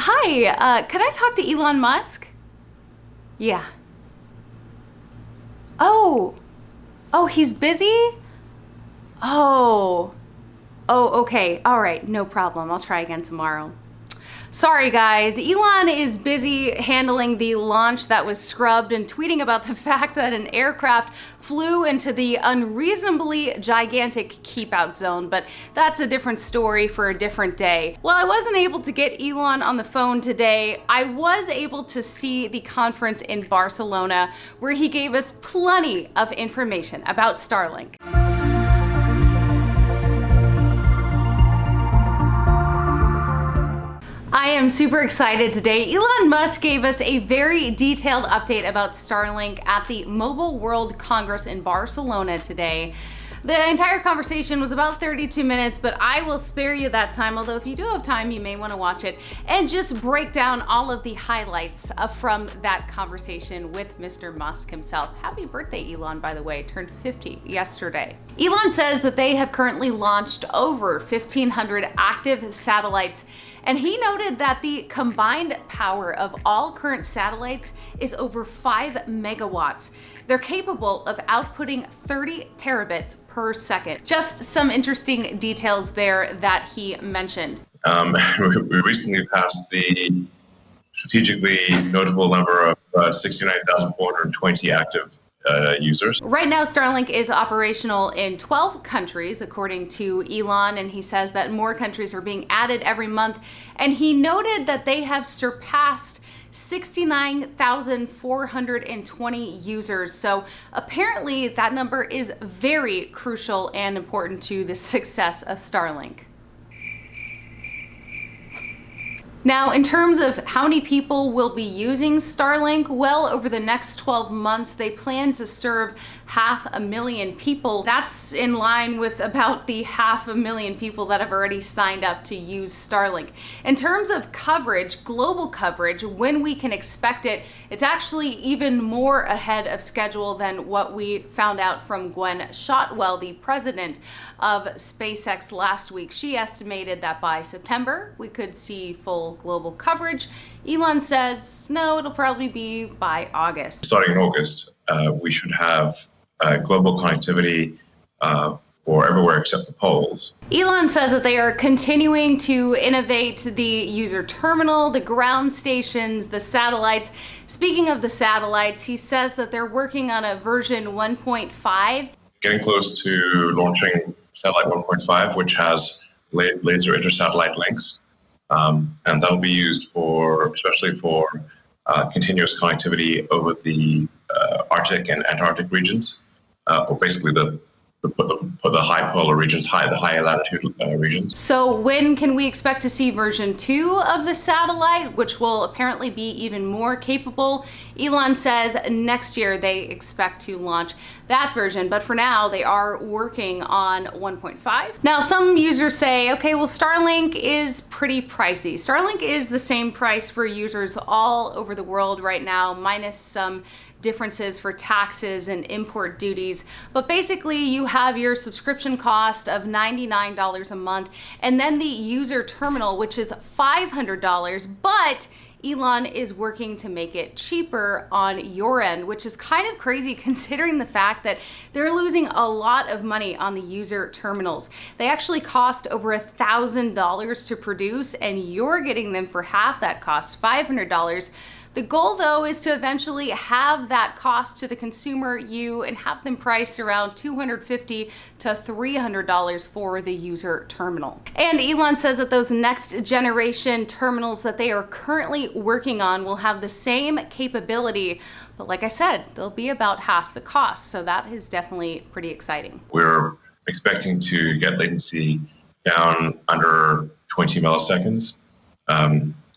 Hi, could I talk to Elon Musk? Yeah. Oh, he's busy? Oh, okay. All right, no problem. I'll try again tomorrow. Sorry guys, Elon is busy handling the launch that was scrubbed and tweeting about the fact that an aircraft flew into the unreasonably gigantic keep out zone, but that's a different story for a different day. While I wasn't able to get Elon on the phone today, I was able to see the conference in Barcelona where he gave us plenty of information about Starlink. I am super excited today. Elon Musk gave us a very detailed update about Starlink at the Mobile World Congress in Barcelona today. The entire conversation was about 32 minutes, but I will spare you that time, although if you do have time, you may want to watch it and just break down all of the highlights from that conversation with Mr. Musk himself. Happy birthday, Elon, by the way, turned 50 yesterday. Elon says that they have currently launched over 1,500 active satellites, and he noted that the combined power of all current satellites is over 5 megawatts. They're capable of outputting 30 terabits per second. Just some interesting details there that he mentioned. We recently passed the strategically notable number of 69,420 active users. Right now, Starlink is operational in 12 countries, according to Elon, and he says that more countries are being added every month. And he noted that they have surpassed 69,420 users. So apparently that number is very crucial and important to the success of Starlink. Now, in terms of how many people will be using Starlink, well, over the next 12 months, they plan to serve 500,000 people. That's in line with about the 500,000 people that have already signed up to use Starlink. In terms of coverage, global coverage, when we can expect it, it's actually even more ahead of schedule than what we found out from Gwen Shotwell, the president of SpaceX, last week. She estimated that by September, we could see full global coverage. Elon says, no, it'll probably be by August. Starting in August, we should have global connectivity for everywhere except the poles. Elon says that they are continuing to innovate the user terminal, the ground stations, the satellites. Speaking of the satellites, he says that they're working on a version 1.5. Getting close to launching satellite 1.5, which has laser intersatellite links. And that'll be used especially for continuous connectivity over the Arctic and Antarctic regions, or basically the high polar regions, the high latitude regions. So when can we expect to see version 2 of the satellite, which will apparently be even more capable? Elon says next year they expect to launch that version, but for now they are working on 1.5. Now, some users say, okay, well, Starlink is pretty pricey. Starlink is the same price for users all over the world right now, minus some differences for taxes and import duties. But basically you have your subscription cost of $99 a month and then the user terminal, which is $500, but Elon is working to make it cheaper on your end, which is kind of crazy considering the fact that they're losing a lot of money on the user terminals. They actually cost over $1,000 to produce and you're getting them for half that cost, $500. The goal, though, is to eventually have that cost to the consumer and have them priced around $250 to $300 for the user terminal. And Elon says that those next generation terminals that they are currently working on will have the same capability, but like I said, they'll be about half the cost. So that is definitely pretty exciting. We're expecting to get latency down under 20 milliseconds.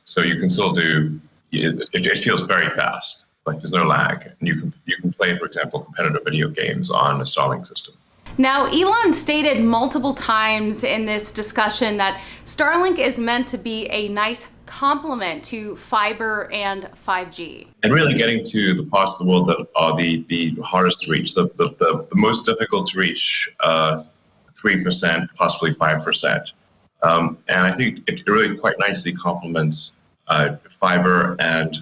So you can still do. It feels very fast, like there's no lag. And you can play, for example, competitive video games on a Starlink system. Now, Elon stated multiple times in this discussion that Starlink is meant to be a nice complement to fiber and 5G. And really getting to the parts of the world that are the hardest to reach, the most difficult to reach, 3%, possibly 5%. And I think it really quite nicely complements fiber and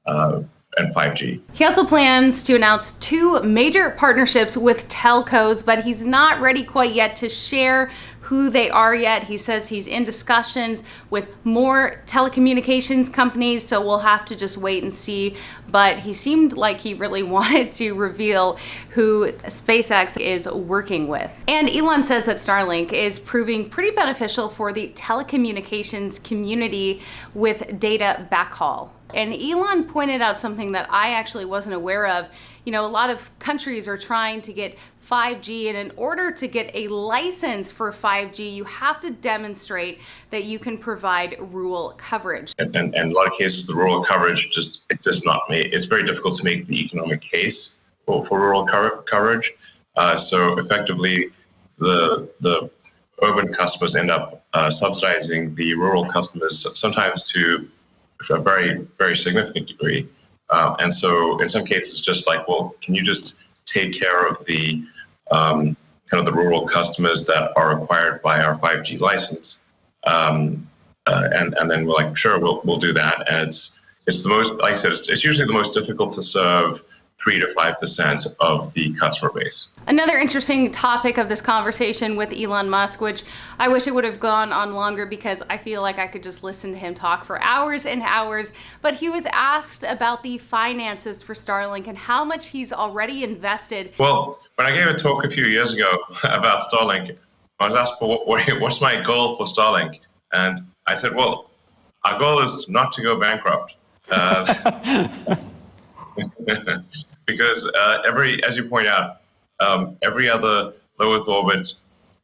5G. He also plans to announce 2 major partnerships with telcos, but he's not ready quite yet to share who they are yet. He says he's in discussions with more telecommunications companies, so we'll have to just wait and see. But he seemed like he really wanted to reveal who SpaceX is working with. And Elon says that Starlink is proving pretty beneficial for the telecommunications community with data backhaul. And Elon pointed out something that I actually wasn't aware of. You know, a lot of countries are trying to get 5G, and in order to get a license for 5G, you have to demonstrate that you can provide rural coverage. And in a lot of cases, the rural coverage it's very difficult to make the economic case for rural coverage. So effectively, the urban customers end up subsidizing the rural customers, sometimes to a very, very significant degree. And so in some cases, just like, well, can you just take care of the kind of the rural customers that are required by our 5G license? And then we're like, sure, we'll do that. And it's the most, like I said, it's usually the most difficult to serve 3 to 5% of the customer base. Another interesting topic of this conversation with Elon Musk, which I wish it would have gone on longer because I feel like I could just listen to him talk for hours and hours, but he was asked about the finances for Starlink and how much he's already invested. Well, when I gave a talk a few years ago about Starlink, I was asked for what's my goal for Starlink? And I said, well, our goal is not to go bankrupt. Because as you point out, every other low Earth orbit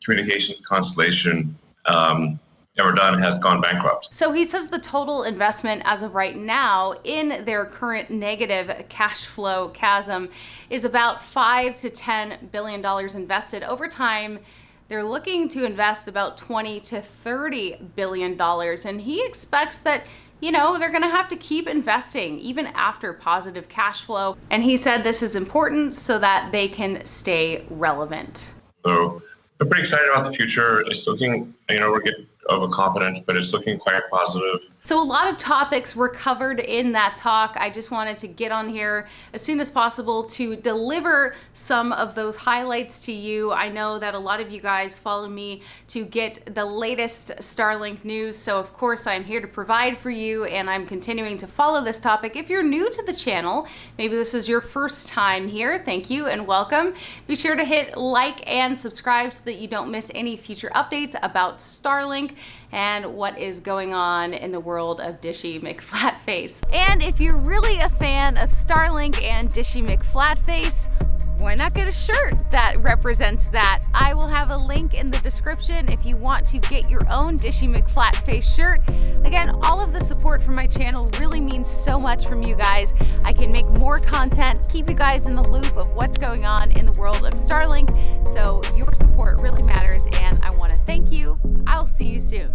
communications constellation ever done has gone bankrupt. So he says the total investment as of right now in their current negative cash flow chasm is about $5 to $10 billion invested. Over time, they're looking to invest about $20 to $30 billion. And he expects that, you know, they're going to have to keep investing even after positive cash flow. And he said this is important so that they can stay relevant. So we're pretty excited about the future. It's looking, we're getting overconfident, but it's looking quite positive. So a lot of topics were covered in that talk. I just wanted to get on here as soon as possible to deliver some of those highlights to you. I know that a lot of you guys follow me to get the latest Starlink news. So of course I'm here to provide for you, and I'm continuing to follow this topic. If you're new to the channel, maybe this is your first time here, thank you and welcome. Be sure to hit like and subscribe so that you don't miss any future updates about Starlink and what is going on in the world of Dishy McFlatface. And if you're really a fan of Starlink and Dishy McFlatface, why not get a shirt that represents that? I will have a link in the description if you want to get your own Dishy McFlatface shirt. Again, all of the support from my channel really means so much from you guys. I can make more content, keep you guys in the loop of what's going on in the world of Starlink. So your support really matters, and I want to thank you. I'll see you soon.